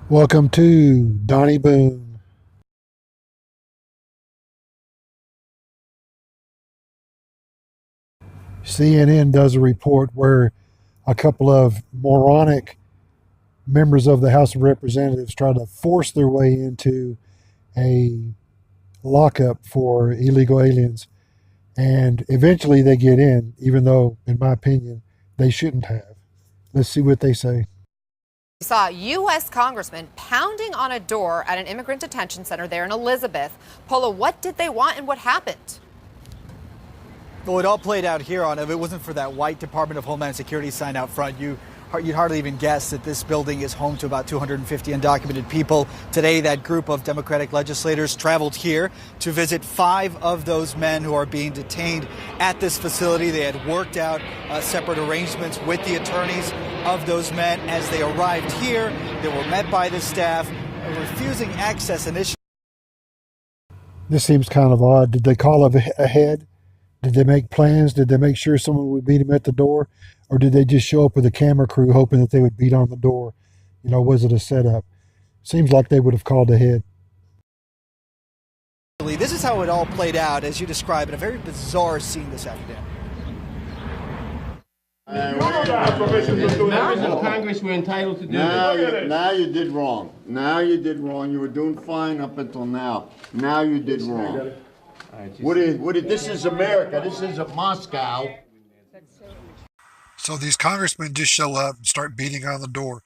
Welcome to Donnie Boone. CNN does a report where a couple of moronic members of the House of Representatives try to force their way into a lockup for illegal aliens. And eventually they get in, even though, in my opinion, they shouldn't have. Let's see what they say. We saw U.S. Congressmen pounding on a door at an immigrant detention center there in Elizabeth. Polo, what did they want and what happened? Well, it all played out here on if it wasn't for that white Department of Homeland Security sign out front. You'd hardly even guess that this building is home to about 250 undocumented people. Today, that group of Democratic legislators traveled here to visit 5 of those men who are being detained at this facility. They had worked out separate arrangements with the attorneys of those men. As they arrived here, they were met by the staff refusing access initially. This seems kind of odd. Did they call ahead? Did they make plans? Did they make sure someone would meet them at the door? Or did they just show up with a camera crew hoping that they would beat on the door? Was it a setup? Seems like they would have called ahead. This is how it all played out, as you described, in a very bizarre scene this afternoon. Members of Congress were entitled to do this. Now you did wrong. Now you did wrong. You were doing fine up until now. Now you did wrong. This is America. This isn't Moscow. So these congressmen just show up and start beating on the door.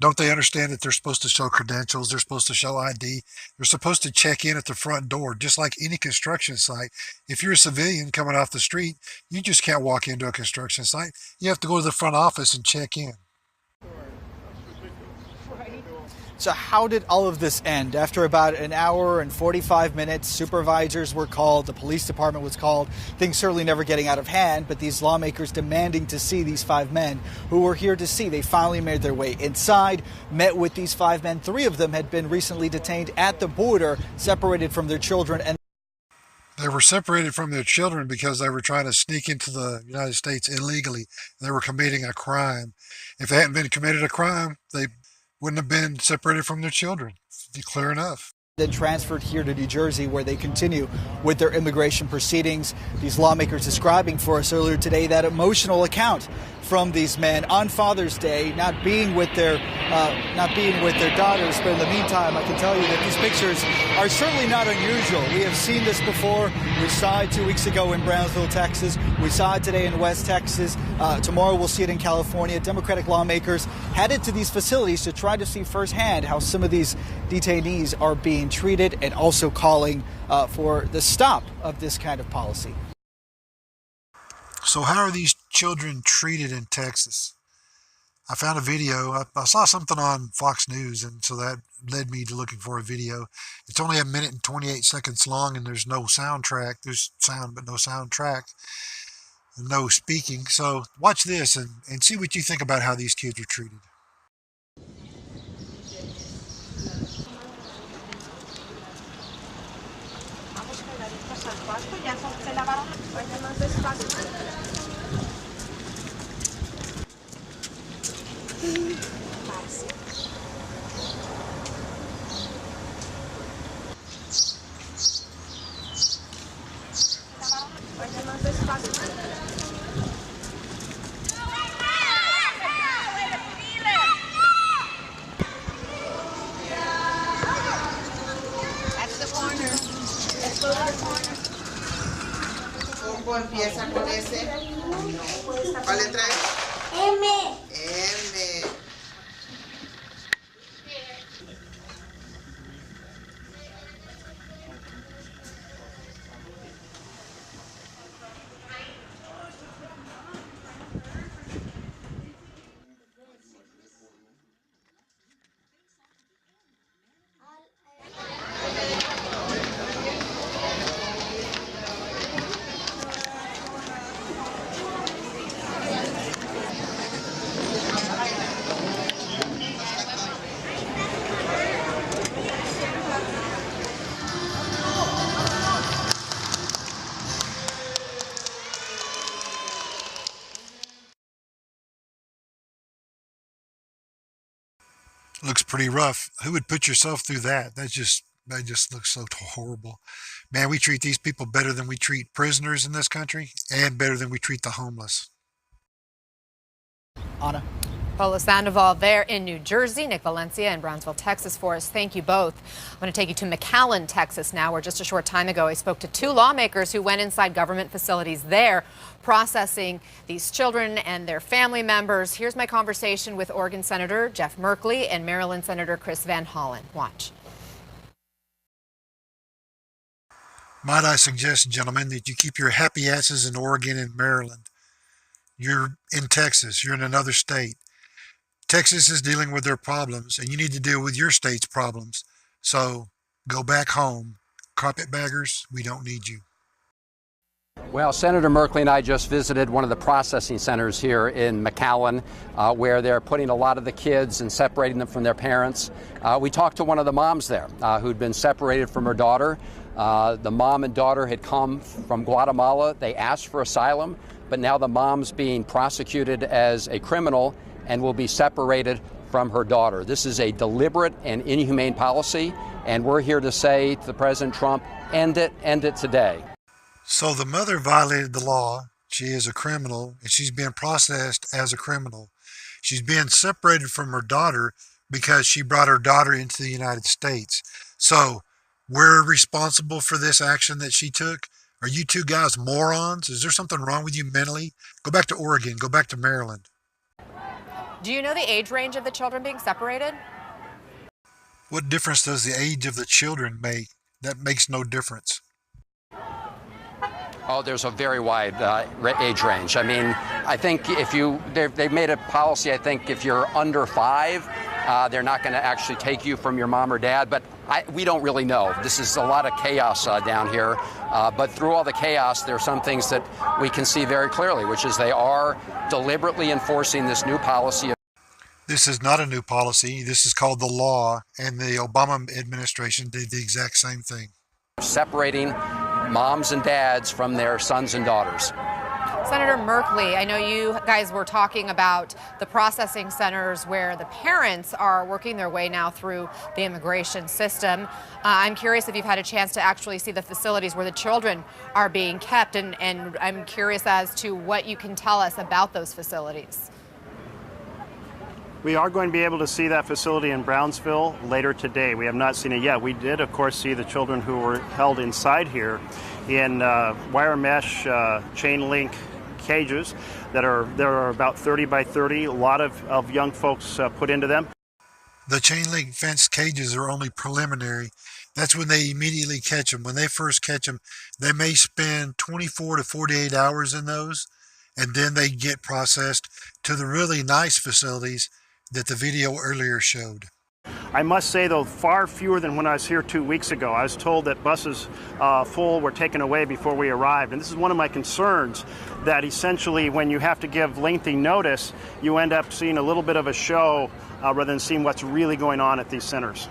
Don't they understand that they're supposed to show credentials? They're supposed to show ID. They're supposed to check in at the front door, just like any construction site. If you're a civilian coming off the street, you just can't walk into a construction site. You have to go to the front office and check in. So how did all of this end? After about an hour and 45 minutes, supervisors were called, the police department was called, things certainly never getting out of hand, but these lawmakers demanding to see these 5 men who were here to see. They finally made their way inside, met with these 5 men. 3 of them had been recently detained at the border, separated from their children. And they were separated from their children because they were trying to sneak into the United States illegally. They were committing a crime. If they hadn't been committed a crime, they wouldn't have been separated from their children. Clear enough. Then transferred here to New Jersey, where they continue with their immigration proceedings. These lawmakers describing for us earlier today that emotional account from these men on Father's Day, not being with their daughters. But in the meantime, I can tell you that these pictures are certainly not unusual. We have seen this before. We saw it 2 weeks ago in Brownsville, Texas. We saw it today in West Texas. Tomorrow we'll see it in California. Democratic lawmakers headed to these facilities to try to see firsthand how some of these detainees are being treated, and also calling for the stop of this kind of policy. So how are these children treated in Texas? I found a video. I saw something on Fox News, and so that led me to looking for a video. It's only 1 minute and 28 seconds long, and there's no soundtrack. There's sound, but no soundtrack, and no speaking. So watch this and see what you think about how these kids are treated. Empieza con ese. ¿Cuál letra es? M. M. Looks pretty rough. Who would put yourself through that? That just looks so horrible. Man, we treat these people better than we treat prisoners in this country and better than we treat the homeless. Anna. Paula Sandoval there in New Jersey, Nick Valencia in Brownsville, Texas for us. Thank you both. I'm going to take you to McAllen, Texas now, where just a short time ago I spoke to two lawmakers who went inside government facilities there processing these children and their family members. Here's my conversation with Oregon Senator Jeff Merkley and Maryland Senator Chris Van Hollen. Watch. Might I suggest, gentlemen, that you keep your happy asses in Oregon and Maryland. You're in Texas. You're in another state. Texas is dealing with their problems, and you need to deal with your state's problems. So go back home. Carpetbaggers, we don't need you. Well, Senator Merkley and I just visited one of the processing centers here in McAllen, where they're putting a lot of the kids and separating them from their parents. We talked to one of the moms there who'd been separated from her daughter. The mom and daughter had come from Guatemala. They asked for asylum, but now the mom's being prosecuted as a criminal and will be separated from her daughter. This is a deliberate and inhumane policy, and we're here to say to President Trump, end it today. So the mother violated the law. She is a criminal, and she's being processed as a criminal. She's being separated from her daughter because she brought her daughter into the United States. So we're responsible for this action that she took. Are you two guys morons? Is there something wrong with you mentally? Go back to Oregon. Go back to Maryland. Do you know the age range of the children being separated? What difference does the age of the children make? That makes no difference. Oh, there's a very wide age range. I mean, I think they've made a policy, I think if you're under 5, they're not going to actually take you from your mom or dad, but we don't really know. This is a lot of chaos down here, but through all the chaos, there are some things that we can see very clearly, which is they are deliberately enforcing this new policy. This is not a new policy. This is called the law, and the Obama administration did the exact same thing. Separating moms and dads from their sons and daughters. Senator Merkley, I know you guys were talking about the processing centers where the parents are working their way now through the immigration system. I'm curious if you've had a chance to actually see the facilities where the children are being kept, and I'm curious as to what you can tell us about those facilities. We are going to be able to see that facility in Brownsville later today. We have not seen it yet. We did, of course, see the children who were held inside here in wire mesh chain link cages that are about 30 by 30. A lot of young folks put into them. The chain link fence cages are only preliminary. That's when they immediately catch them. When they first catch them, they may spend 24 to 48 hours in those, and then they get processed to the really nice facilities that the video earlier showed. I must say, though, far fewer than when I was here 2 weeks ago. I was told that buses full were taken away before we arrived. And this is one of my concerns, that essentially when you have to give lengthy notice, you end up seeing a little bit of a show rather than seeing what's really going on at these centers.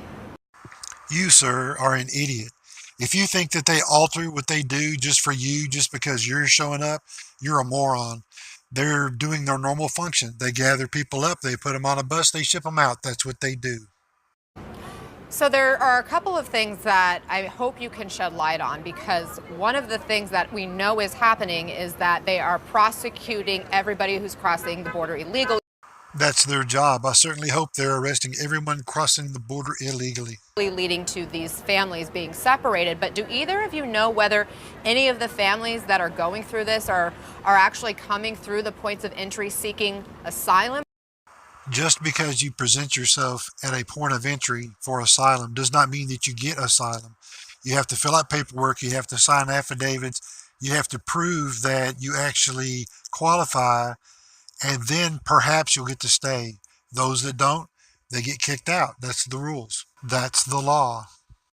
You, sir, are an idiot. If you think that they alter what they do just for you, just because you're showing up, you're a moron. They're doing their normal function. They gather people up, they put them on a bus, they ship them out. That's what they do. So there are a couple of things that I hope you can shed light on, because one of the things that we know is happening is that they are prosecuting everybody who's crossing the border illegally. That's their job. I certainly hope they're arresting everyone crossing the border illegally. Leading to these families being separated. But do either of you know whether any of the families that are going through this are actually coming through the points of entry seeking asylum? Just because you present yourself at a point of entry for asylum does not mean that you get asylum. You have to fill out paperwork, you have to sign affidavits, you have to prove that you actually qualify, and then perhaps you'll get to stay. Those that don't, they get kicked out. That's the rules. That's the law.